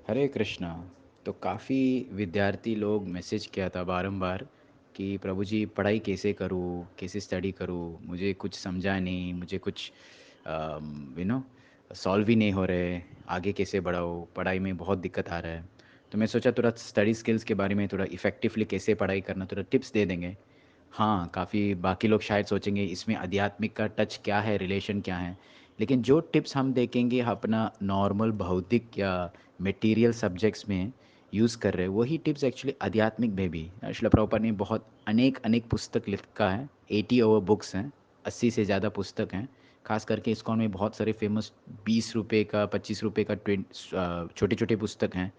हरे कृष्णा। तो काफ़ी विद्यार्थी लोग मैसेज किया था बारंबार कि प्रभु जी पढ़ाई कैसे करूँ, कैसे स्टडी करूँ, मुझे कुछ समझा नहीं, मुझे कुछ यू नो सॉल्व ही नहीं हो रहे, आगे कैसे बढ़ाऊँ, पढ़ाई में बहुत दिक्कत आ रहा है। तो मैं सोचा थोड़ा स्टडी स्किल्स के बारे में थोड़ा इफ़ेक्टिवली कैसे पढ़ाई करना थोड़ा टिप्स दे देंगे। हाँ, काफ़ी बाकी लोग शायद सोचेंगे इसमें आध्यात्मिक का टच क्या है, रिलेशन क्या है? लेकिन जो टिप्स हम देखेंगे अपना नॉर्मल भौतिक या मटेरियल सब्जेक्ट्स में यूज़ कर रहे हैं, वही टिप्स एक्चुअली आध्यात्मिक में भी शिला प्रभुपाद ने बहुत अनेक अनेक पुस्तक लिखा है। 80 ओवर बुक्स हैं, 80 से ज़्यादा पुस्तक हैं। खास करके इस्कॉन में बहुत सारे फेमस ₹20 का, ₹25 का छोटे-छोटे पुस्तक हैं,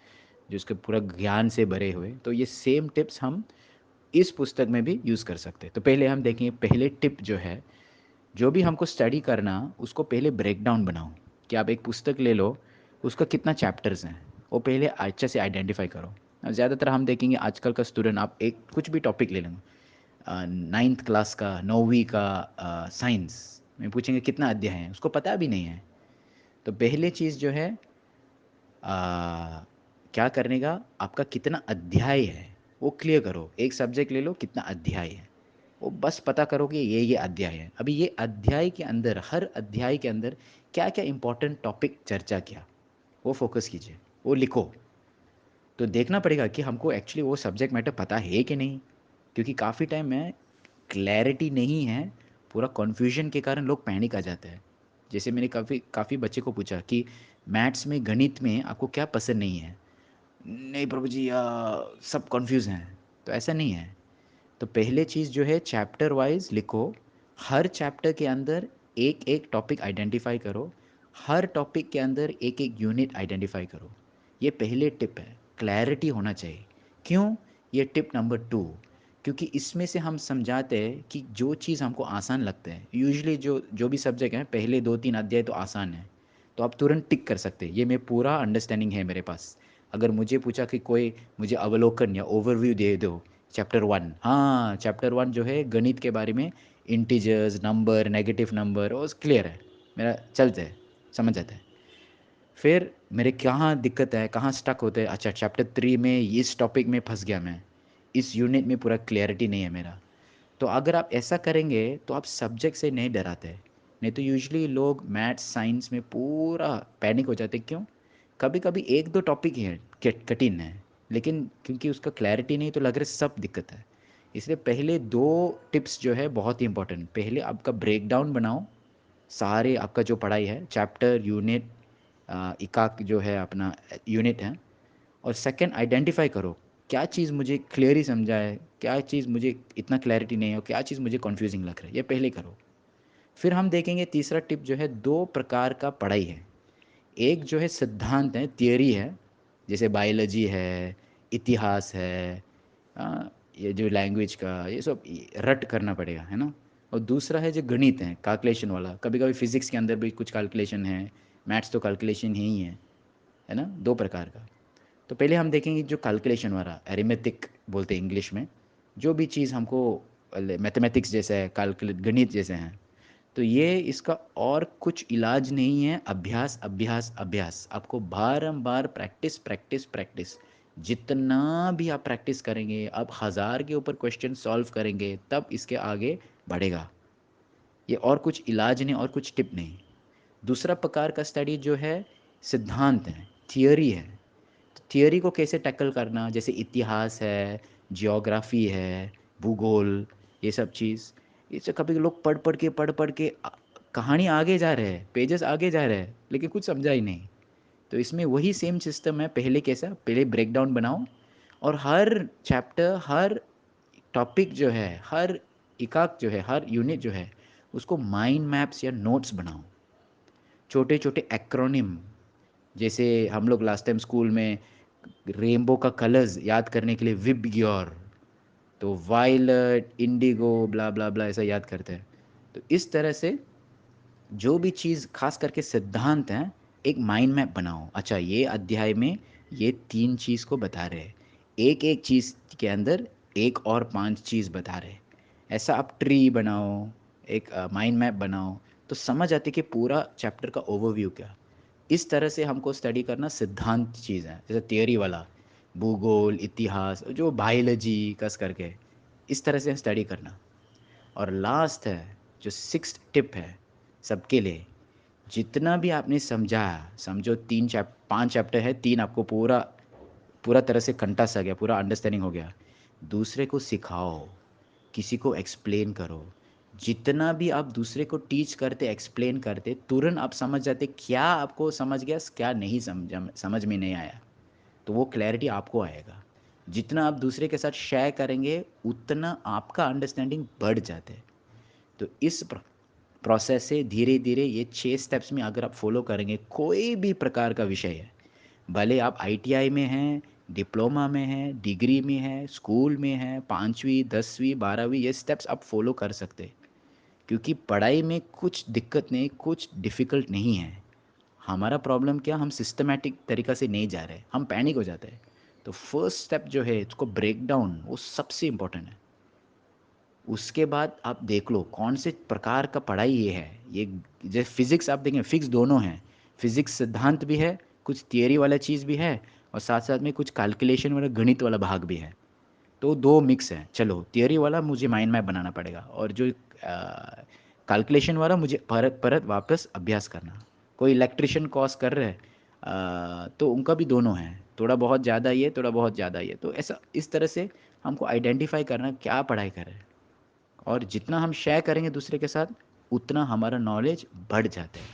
जो उसके पूरा ज्ञान से भरे हुए। तो ये सेम टिप्स हम इस पुस्तक में भी यूज़ कर सकते हैं। तो पहले हम देखेंगे, पहले टिप जो है, जो भी हमको स्टडी करना, उसको पहले ब्रेक डाउन बनाओ। कि आप एक पुस्तक ले लो, उसका कितना चैप्टर्स हैं, वो पहले अच्छे से आइडेंटिफ़ाई करो। ज़्यादातर हम देखेंगे आजकल का स्टूडेंट, आप एक कुछ भी टॉपिक ले लेंगे, 9th क्लास का, 9वीं का साइंस में पूछेंगे कितना अध्याय है, उसको पता भी नहीं है। तो पहले चीज़ जो है क्या करने का, आपका कितना अध्याय है, वो क्लियर करो। एक सब्जेक्ट ले लो, कितना अध्याय है, वो बस पता करो कि ये अध्याय है। अभी ये अध्याय के अंदर, हर अध्याय के अंदर क्या-क्या इम्पोर्टेंट टॉपिक चर्चा किया, वो फ़ोकस कीजिए, वो लिखो। तो देखना पड़ेगा कि हमको एक्चुअली वो सब्जेक्ट मैटर पता है कि नहीं, क्योंकि काफ़ी टाइम में क्लैरिटी नहीं है, पूरा कन्फ्यूजन के कारण लोग पैनिक आ जाते हैं। जैसे मैंने काफ़ी काफ़ी बच्चे को पूछा कि मैथ्स में, गणित में आपको क्या पसंद नहीं है? नहीं प्रभु जी, सब कन्फ्यूज़ हैं। तो ऐसा नहीं है। तो पहले चीज़ जो है, चैप्टर वाइज़ लिखो। हर चैप्टर के अंदर एक-एक टॉपिक आइडेंटिफ़ाई करो। हर टॉपिक के अंदर एक-एक यूनिट आइडेंटिफ़ाई करो। ये पहले टिप है, क्लैरिटी होना चाहिए। क्यों? ये टिप नंबर 2, क्योंकि इसमें से हम समझाते हैं कि जो चीज़ हमको आसान लगता है, यूजुअली जो जो भी सब्जेक्ट है, पहले 2-3 अध्याय तो आसान है, तो आप तुरंत टिक कर सकते हैं, ये मैं पूरा अंडरस्टैंडिंग है मेरे पास। अगर मुझे पूछा कि कोई मुझे अवलोकन या ओवरव्यू दे दो, चैप्टर 1, हाँ, चैप्टर 1 जो है गणित के बारे में, इंटीजर्स, नंबर, नेगेटिव नंबर, वो क्लियर है, मेरा चलता है, समझ जाता है। फिर मेरे कहाँ दिक्कत है, कहाँ स्टक होते हैं, अच्छा चैप्टर 3 में इस टॉपिक में फँस गया मैं, इस यूनिट में पूरा क्लैरिटी नहीं है मेरा। तो अगर आप ऐसा करेंगे, तो आप सब्जेक्ट से नहीं डराते। नहीं तो यूजुअली लोग मैथ्स, साइंस में पूरा पैनिक हो जाते हैं, क्यों? कभी-कभी 1-2 टॉपिक ही हैं कठिन है, लेकिन क्योंकि उसका क्लैरिटी नहीं, तो लग रहा है सब दिक्कत है। इसलिए पहले 2 टिप्स जो है बहुत ही इम्पोर्टेंट, पहले आपका ब्रेकडाउन बनाओ, सारे आपका जो पढ़ाई है, चैप्टर, यूनिट, एकाक जो है अपना यूनिट है। और सेकंड, आइडेंटिफ़ाई करो, क्या चीज़ मुझे क्लियर ही समझा है, क्या चीज़ मुझे इतना क्लैरिटी नहीं है और क्या चीज़ मुझे कन्फ्यूज़िंग लग रहा है, ये पहले करो। फिर हम देखेंगे तीसरा टिप जो है, 2 प्रकार का पढ़ाई है। एक जो है सिद्धांत है, थियरी है, जैसे बायोलॉजी है, इतिहास है, ये जो लैंग्वेज का ये सब रट करना पड़ेगा, है ना? और दूसरा है जो गणित है, कैलकुलेशन वाला, कभी-कभी फिज़िक्स के अंदर भी कुछ कैलकुलेशन है, मैथ्स तो कैलकुलेशन है ना? 2 प्रकार का। तो पहले हम देखेंगे जो कैलकुलेशन वाला, अरिथमेटिक बोलते हैं इंग्लिश में, जो भी चीज़ हमको मैथमेटिक्स जैसा है, कैलकुलेट गणित जैसे हैं, तो ये इसका और कुछ इलाज नहीं है, अभ्यास, अभ्यास, अभ्यास। आपको बारंबार प्रैक्टिस, प्रैक्टिस, प्रैक्टिस। जितना भी आप प्रैक्टिस करेंगे, आप 1000 के ऊपर क्वेश्चन सॉल्व करेंगे, तब इसके आगे बढ़ेगा। ये और कुछ इलाज नहीं और कुछ टिप नहीं। दूसरा प्रकार का स्टडी जो है, सिद्धांत है, थियरी है। तो थियरी को कैसे टैकल करना, जैसे इतिहास है, ज्योग्राफी है, भूगोल, ये सब चीज़, ये सब कभी लोग पढ़ पढ़ के कहानी आगे जा रहे हैं, पेजेस आगे जा रहे हैं, लेकिन कुछ समझा ही नहीं। तो इसमें वही सेम सिस्टम है, पहले कैसा, पहले ब्रेकडाउन बनाओ, और हर चैप्टर, हर टॉपिक जो है, हर इकाक जो है, हर यूनिट जो है, उसको माइंड मैप्स या नोट्स बनाओ। छोटे छोटे एक्रोनिम, जैसे हम लोग लास्ट टाइम स्कूल में रेनबो का कलर्स याद करने के लिए विबग्योर, तो वायलट, इंडिगो, ब्ला ब्ला ब्ला, ऐसा याद करते हैं। तो इस तरह से जो भी चीज़ खास करके सिद्धांत हैं, एक माइंड मैप बनाओ। अच्छा, ये अध्याय में ये 3 चीज़ को बता रहे हैं, एक एक चीज़ के अंदर एक और 5 चीज़ बता रहे हैं। ऐसा आप ट्री बनाओ, एक माइंड मैप बनाओ, तो समझ आती कि पूरा चैप्टर का ओवरव्यू क्या। इस तरह से हमको स्टडी करना सिद्धांत चीज़ है, जैसे थियरी वाला भूगोल, इतिहास, जो बायोलॉजी कस करके इस तरह से स्टडी करना। और लास्ट है जो सिक्स्थ टिप है सबके लिए, जितना भी आपने समझा, समझो 5 चैप्टर है, 3 आपको पूरा पूरा तरह से कंठस्थ आ गया, पूरा अंडरस्टैंडिंग हो गया, दूसरे को सिखाओ, किसी को एक्सप्लेन करो। जितना भी आप दूसरे को टीच करते, एक्सप्लेन करते, तुरंत आप समझ जाते क्या आपको समझ गया, क्या नहीं समझ समझ में नहीं आया। तो वो क्लैरिटी आपको आएगा। जितना आप दूसरे के साथ शेयर करेंगे, उतना आपका अंडरस्टैंडिंग बढ़ जाता है। तो इस प्रोसेस से धीरे धीरे ये 6 स्टेप्स में अगर आप फॉलो करेंगे, कोई भी प्रकार का विषय है, भले आप आईटीआई में हैं, डिप्लोमा में हैं, डिग्री में हैं, स्कूल में हैं, 5वीं 10वीं 12वीं, ये स्टेप्स आप फॉलो कर सकते हैं। क्योंकि पढ़ाई में कुछ दिक्कत नहीं, कुछ डिफ़िकल्ट नहीं है। हमारा प्रॉब्लम क्या, हम सिस्टमैटिक तरीक़ा से नहीं जा रहे, हम पैनिक हो जाते हैं। तो फर्स्ट स्टेप जो है उसको ब्रेक डाउन, वो सबसे इम्पोर्टेंट है। उसके बाद आप देख लो कौन से प्रकार का पढ़ाई ये है। ये जैसे फिज़िक्स आप देखें, फिक्स दोनों हैं। फिज़िक्स सिद्धांत भी है, कुछ थियरी वाला चीज़ भी है, और साथ साथ में कुछ कैलकुलेशन वाला गणित वाला भाग भी है। तो 2 मिक्स है। चलो थियरी वाला मुझे माइंड मैप बनाना पड़ेगा, और जो कैलकुलेशन वाला मुझे परत परत वापस अभ्यास करना। कोई इलेक्ट्रिशियन कोर्स कर रहे हैं, तो उनका भी दोनों है, थोड़ा बहुत ज़्यादा ये, थोड़ा बहुत ज़्यादा ये। तो ऐसा इस तरह से हमको आइडेंटिफाई करना क्या पढ़ाई कर रहे हैं, और जितना हम शेयर करेंगे दूसरे के साथ, उतना हमारा नॉलेज बढ़ जाता है।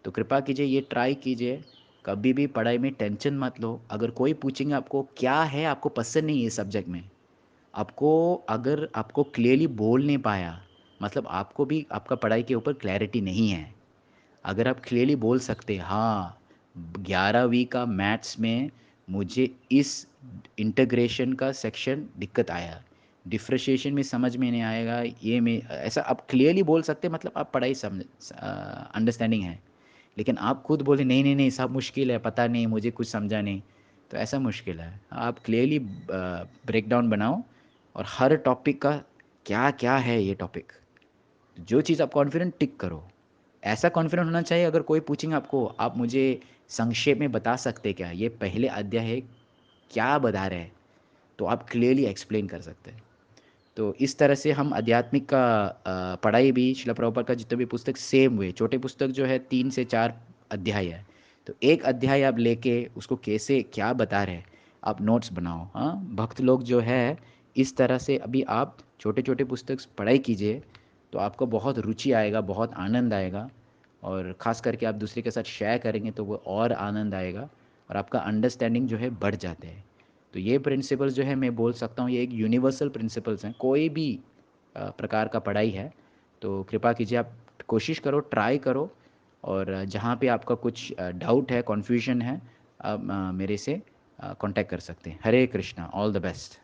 तो कृपा कीजिए, ये ट्राई कीजिए। कभी भी पढ़ाई में टेंशन मत लो। अगर कोई पूछेंगे आपको क्या है आपको पसंद नहीं है सब्जेक्ट में, आपको अगर आपको क्लियरली बोल नहीं पाया, मतलब आपको भी आपका पढ़ाई के ऊपर क्लैरिटी नहीं है। अगर आप क्लियरली बोल सकते, हाँ 11वीं का मैथ्स में मुझे इस इंटीग्रेशन का सेक्शन दिक्कत आया, डिफरेंशिएशन में समझ में नहीं आएगा, ये में ऐसा आप क्लियरली बोल सकते, मतलब आप पढ़ाई समझ अंडरस्टैंडिंग है। लेकिन आप खुद बोले नहीं नहीं नहीं सब मुश्किल है, पता नहीं मुझे, कुछ समझा नहीं, तो ऐसा मुश्किल है। आप क्लियरली ब्रेक डाउन बनाओ, और हर टॉपिक का क्या क्या है ये टॉपिक, जो चीज़ आप कॉन्फिडेंट टिक करो। ऐसा कॉन्फिडेंट होना चाहिए, अगर कोई पूछेंगे आपको, आप मुझे संक्षेप में बता सकते क्या ये पहले अध्याय है, क्या बता रहे हैं, तो आप क्लियरली एक्सप्लेन कर सकते हैं। तो इस तरह से हम आध्यात्मिक का पढ़ाई भी शिला प्रभुपाद का जितने भी पुस्तक सेम हुए, छोटे पुस्तक जो है 3 से 4 अध्याय है, तो एक अध्याय आप लेके उसको कैसे क्या बता रहे हैं, आप नोट्स बनाओ। हाँ, भक्त लोग जो है, इस तरह से अभी आप छोटे छोटे पुस्तक पढ़ाई कीजिए, तो आपको बहुत रुचि आएगा, बहुत आनंद आएगा, और ख़ास करके आप दूसरे के साथ शेयर करेंगे तो वो और आनंद आएगा, और आपका अंडरस्टैंडिंग जो है बढ़ जाते हैं। तो ये प्रिंसिपल्स जो है, मैं बोल सकता हूँ ये एक यूनिवर्सल प्रिंसिपल्स हैं, कोई भी प्रकार का पढ़ाई है। तो कृपा कीजिए, आप कोशिश करो, ट्राई करो, और जहाँ पे आपका कुछ डाउट है, कन्फ्यूजन है, आप मेरे से कांटेक्ट कर सकते हैं। हरे कृष्णा, ऑल द बेस्ट।